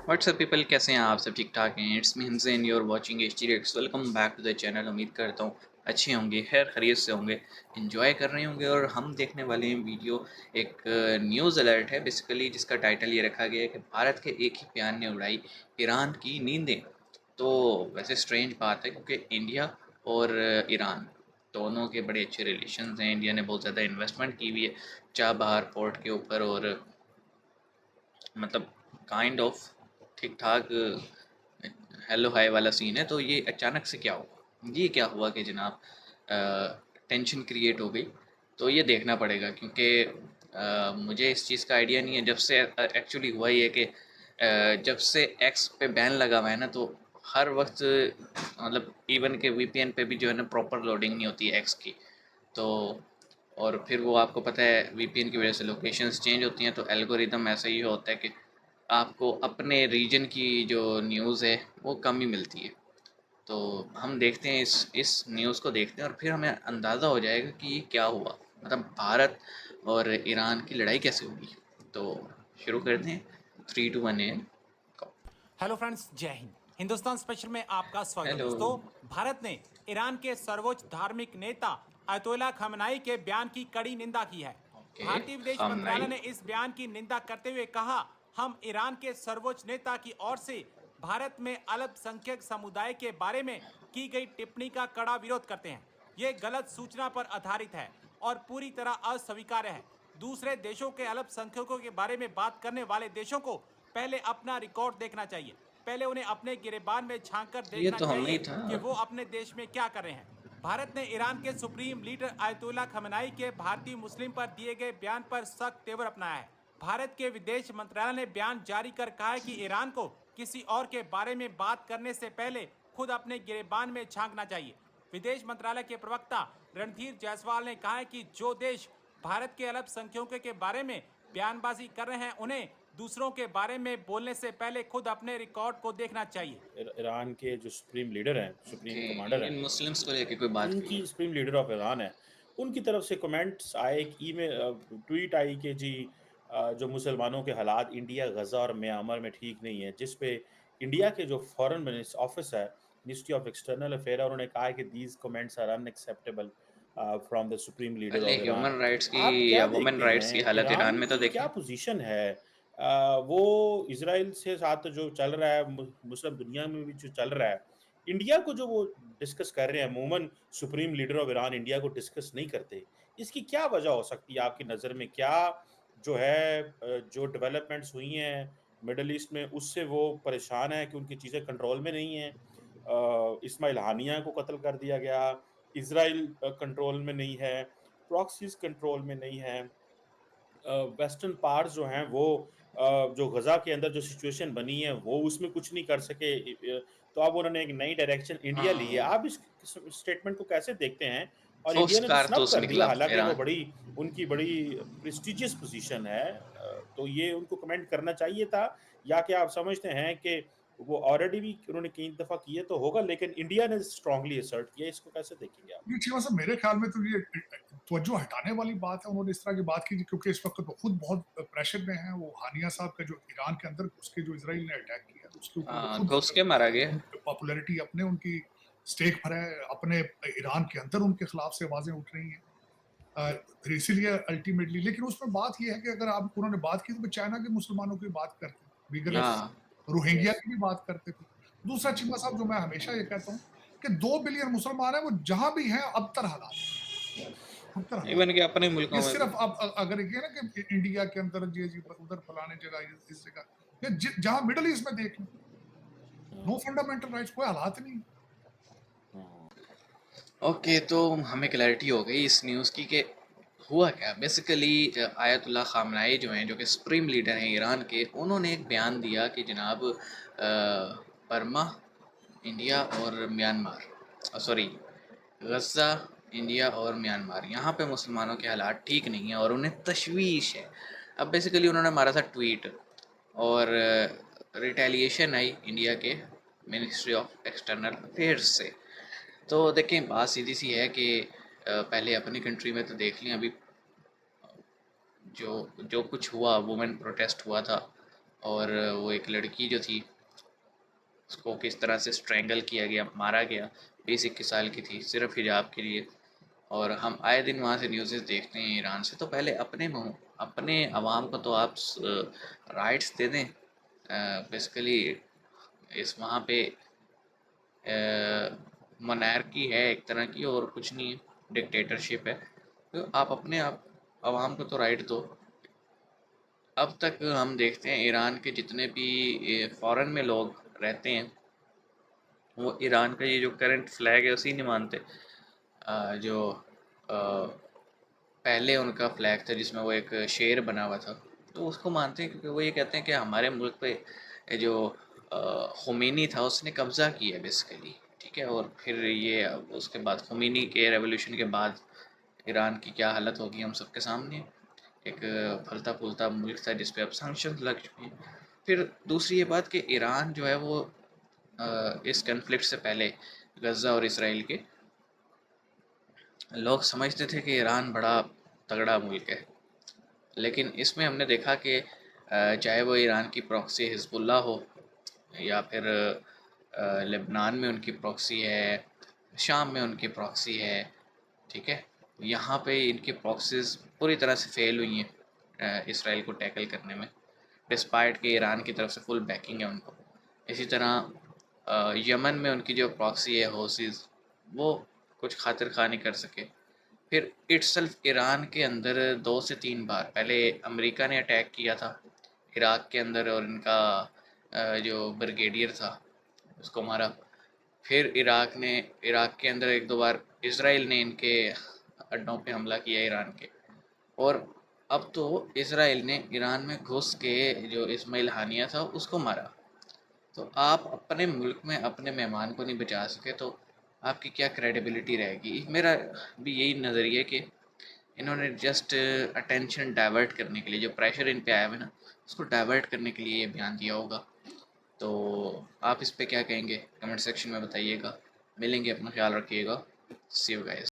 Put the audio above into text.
WhatsApp people, कैसे हैं आप सब? ठीक ठाक हैं? इट्स मी हिंसेन, you are watching H reacts. Welcome back to the channel. उम्मीद करता हूँ अच्छे होंगे, खैर खैरियत से होंगे, इन्जॉय कर रहे होंगे। और हम देखने वाले हैं वीडियो, एक न्यूज़ अलर्ट है बेसिकली, जिसका टाइटल ये रखा गया है कि भारत के एक ही बयान ने उड़ाई ईरान की नींदें। तो वैसे स्ट्रेंज बात है, क्योंकि इंडिया और ईरान दोनों के बड़े अच्छे रिलेशंस हैं। इंडिया ने बहुत ज़्यादा इन्वेस्टमेंट की हुई है चाबहार पोर्ट के ऊपर, और मतलब काइंड ऑफ ठीक ठाक हेलो हाय वाला सीन है। तो ये अचानक से क्या हुआ, ये क्या हुआ कि जनाब टेंशन क्रिएट हो गई। तो ये देखना पड़ेगा, क्योंकि मुझे इस चीज़ का आइडिया नहीं है। जब से एक्चुअली हुआ ये कि जब से एक्स पे बैन लगा हुआ है ना, तो हर वक्त मतलब इवन के वीपीएन पे भी जो है ना प्रॉपर लोडिंग नहीं होती है एक्स की। तो और फिर वो आपको पता है वीपीएन की वजह से लोकेशंस चेंज होती हैं, तो एल्गोरिदम ऐसा ही होता है कि आपको अपने रीजन की जो न्यूज़ है वो कम ही मिलती है। तो हम देखते हैं, इस न्यूज़ को देखते हैं और फिर हमें अंदाज़ा हो जाएगा कि ये क्या हुआ, मतलब भारत और ईरान की लड़ाई कैसे होगी। तो शुरू करते हैं। 3 2 1 एंड हेलो फ्रेंड्स, जय हिंद। हिंदुस्तान स्पेशल में आपका स्वागत है। हेलो। दोस्तों, भारत ने ईरान के सर्वोच्च धार्मिक नेता अयतोला खamenei के बयान की कड़ी निंदा की है। ओके, भारतीय विदेश मंत्रालय खामनाई। ने इस बयान की निंदा करते हुए कहा, हम ईरान के सर्वोच्च नेता की ओर से भारत में अल्पसंख्यक समुदाय के बारे में की गई टिप्पणी का कड़ा विरोध करते हैं। ये गलत सूचना पर आधारित है और पूरी तरह अस्वीकार्य है। दूसरे देशों के अल्पसंख्यकों के बारे में बात करने वाले देशों को पहले अपना रिकॉर्ड देखना चाहिए। पहले उन्हें अपने गिरेबान में झांक कर ये देखना तो हमने ही चाहिए था। कि वो अपने देश में क्या कर रहे हैं। भारत ने ईरान के सुप्रीम लीडर अयतुल्ला खamenei के भारतीय मुस्लिम पर दिए गए बयान पर सख्त तेवर अपनाया है। भारत के विदेश मंत्रालय ने बयान जारी कर कहा है कि ईरान को किसी और के बारे में बात करने से पहले खुद अपने गिरेबान में झांकना चाहिए। विदेश मंत्रालय के प्रवक्ता रणधीर जायसवाल ने कहा है कि जो देश भारत के अल्पसंख्यकों के बारे में बयानबाजी कर रहे हैं, उन्हें दूसरों के बारे में बोलने से पहले खुद अपने रिकॉर्ड को देखना चाहिए। ईरान के जो सुप्रीम लीडर हैं, सुप्रीम कि कमांडर हैं, इन मुस्लिम्स को लेके कोई बात की उनकी है। सुप्रीम लीडर ऑफ ईरान है, उनकी तरफ से कमेंट्स आए, एक ईमेल ट्वीट आई कि जी जो मुसलमानों के हालात इंडिया, गज़ा और म्यांमार में ठीक नहीं है, जिस पे इंडिया के जो फॉरेन मिनिस्टर ऑफिस है, मिनिस्ट्री ऑफ एक्सटर्नल अफेयर है, उन्होंने कहा है कि these comments are unacceptable from the supreme leader पहले ऑफ ईरान। ह्यूमन राइट्स की आप क्या या वुमेन देखते राइट्स की हैं, हालत ईरान ईरान में तो की देखें। क्या पोजीशन है? वो इसराइल से साथ जो चल रहा है, मुस्लिम दुनिया में भी जो चल रहा है, इंडिया को जो वो डिस्कस कर रहे हैं, अमूमन supreme leader of Iran India को डिस्कस नहीं करते। इसकी क्या वजह हो सकती है आपकी नज़र में? क्या जो है जो डेवलपमेंट्स हुई हैं मिडल ईस्ट में, उससे वो परेशान है कि उनकी चीज़ें कंट्रोल में नहीं हैं? इस्माइल हानिया को कत्ल कर दिया गया, इसराइल कंट्रोल में नहीं है, प्रॉक्सीज़ कंट्रोल में नहीं है। वेस्टर्न पार्ट्स जो हैं वो जो गज़ा के अंदर जो सिचुएशन बनी है वो उसमें कुछ नहीं कर सके। तो अब उन्होंने एक नई डायरेक्शन इंडिया ली है। हाँ, आप इस स्टेटमेंट को कैसे देखते हैं? और इंडिया ठोस ने तो स्नब कारतूस कर निकला दिया, हालाँकि वो ईरान। बड़ी उनकी बड़ी प्रेस्टिजियस पोज़ीशन है। तो ये उनको कमेंट करना चाहिए था, या क्या आप समझते हैं कि वो ऑलरेडी भी उन्होंने कई दफ़ा किए तो होगा, लेकिन इंडिया ने स्ट्रांगली असर्ट किया, इसको कैसे देखेंगे आप? ये चीज़ मतलब मेरे ख्याल में तो ये तवज्जो हटाने वाली बात है। उन्होंने इस तरह की बात की क्योंकि इस वक्त वो खुद बहुत प्रेशर में हैं। वो हानिया साहब का जो ईरान के अंदर घुस के जो इसराइल ने अटैक किया, उसके ऊपर वो खुद घुस के मारा गया। पॉपुलैरिटी अपने उनकी स्टेक पर है। अपने ईरान के अंदर उनके खिलाफ से आवाज़ें उठ रही हैं। फिर इसीलिए अल्टीमेटली, लेकिन उसमें बात ये है कि अगर आप उन्होंने बात की तो वो चाइना के मुसलमानों की बात करते, यस, वीगलर्स, हाँ, रोहिंग्या यस। की भी बात करते थे। दूसरा चीमा साहब, जो मैं हमेशा ये कहता हूँ कि 2 बिलियन मुसलमान हैं, वो जहाँ भी हैं अबतर हालात हैं, अबतर हालात इवन के अपने हैं। ये मुल्कों में भी। सिर्फ अब अगर ये ना कि इंडिया के अंदर जी उधर फलाने जगह इस जगह, या जहाँ मिडल ईस्ट में देख लें, नो हाँ, फंडामेंटल राइट्स, कोई हालात नहीं। हाँ। ओके, तो हमें क्लैरिटी हो गई इस न्यूज़ की कि हुआ क्या बेसिकली। आयतुल्ला खामनाई जो हैं, जो कि सुप्रीम लीडर हैं ईरान के, उन्होंने एक बयान दिया कि जनाब बर्मा, इंडिया और म्यांमार, सॉरी गज़ा, इंडिया और म्यांमार, यहाँ पे मुसलमानों के हालात ठीक नहीं हैं और उन्हें तशवीश है। अब बेसिकली उन्होंने मारा था ट्वीट, और रिटेलिएशन आई इंडिया के मिनिस्ट्री ऑफ एक्सटर्नल अफेयर्स से। तो देखें, बात सीधी सी है कि पहले अपनी कंट्री में तो देख लें, अभी जो जो कुछ हुआ, वुमेन प्रोटेस्ट हुआ था, और वो एक लड़की जो थी उसको किस तरह से स्ट्रैंगल किया गया, मारा गया, 20-21 साल की थी, सिर्फ हिजाब के लिए। और हम आए दिन वहाँ से न्यूज़ देखते हैं ईरान से। तो पहले अपने अवाम को तो आप राइट्स दे दें। बेसिकली इस वहाँ पे मोनार्की है एक तरह की, और कुछ नहीं है, डिक्टेटरशिप है। तो आप अपने आप अवाम को तो राइट दो। अब तक हम देखते हैं ईरान के जितने भी फॉरेन में लोग रहते हैं, वो ईरान का ये जो करंट फ्लैग है उसी नहीं मानते। जो अ, पहले उनका फ्लैग था जिसमें वो एक शेर बना हुआ था, तो उसको मानते हैं, क्योंकि वो ये कहते हैं कि हमारे मुल्क पे ये जो खुमैनी था उसने कब्ज़ा किया बेसिकली, ठीक है। और फिर ये उसके बाद खुमैनी के रेवोल्यूशन के बाद ईरान की क्या हालत होगी हम सबके सामने है। एक फलता फूलता मुल्क था जिस पे अब सैंक्शन लग चुके हैं। फिर दूसरी ये बात कि ईरान जो है वो इस कन्फ्लिक्ट से पहले गज़ा और इसराइल के लोग समझते थे कि ईरान बड़ा तगड़ा मुल्क है। लेकिन इसमें हमने देखा कि चाहे वो ईरान की प्रॉक्सी हिज़्बुल्लाह हो, या फिर लेबनान में उनकी प्रॉक्सी है, शाम में उनकी प्रॉक्सी है, ठीक है। यहाँ पे इनकी प्रॉक्सीज़ पूरी तरह से फ़ेल हुई हैं इसराइल को टैकल करने में, डिस्पाइट कि ईरान की तरफ से फुल बैकिंग है उनको। इसी तरह यमन में उनकी जो प्रॉक्सी है हौसीज़, वो कुछ खातिर खा नहीं कर सके। फिर इटसेल्फ ईरान के अंदर 2 से 3 बार पहले अमेरिका ने अटैक किया था इराक के अंदर, और इनका जो ब्रिगेडियर था उसको मारा। फिर इराक के अंदर 1-2 बार इसराइल ने इनके अड्डों पे हमला किया ईरान के। और अब तो इसराइल ने ईरान में घुस के जो इस्माइल हानिया था उसको मारा। तो आप अपने मुल्क में अपने मेहमान को नहीं बचा सके, तो आपकी क्या क्रेडिबिलिटी रहेगी। मेरा भी यही नज़रिया है कि इन्होंने जस्ट अटेंशन डाइवर्ट करने के लिए, जो प्रेशर इन पे आया हुआ है ना, उसको डाइवर्ट करने के लिए ये बयान दिया होगा। तो आप इस पे क्या कहेंगे, कमेंट सेक्शन में बताइएगा। मिलेंगे, अपना ख्याल रखिएगा। सी यू गाइस।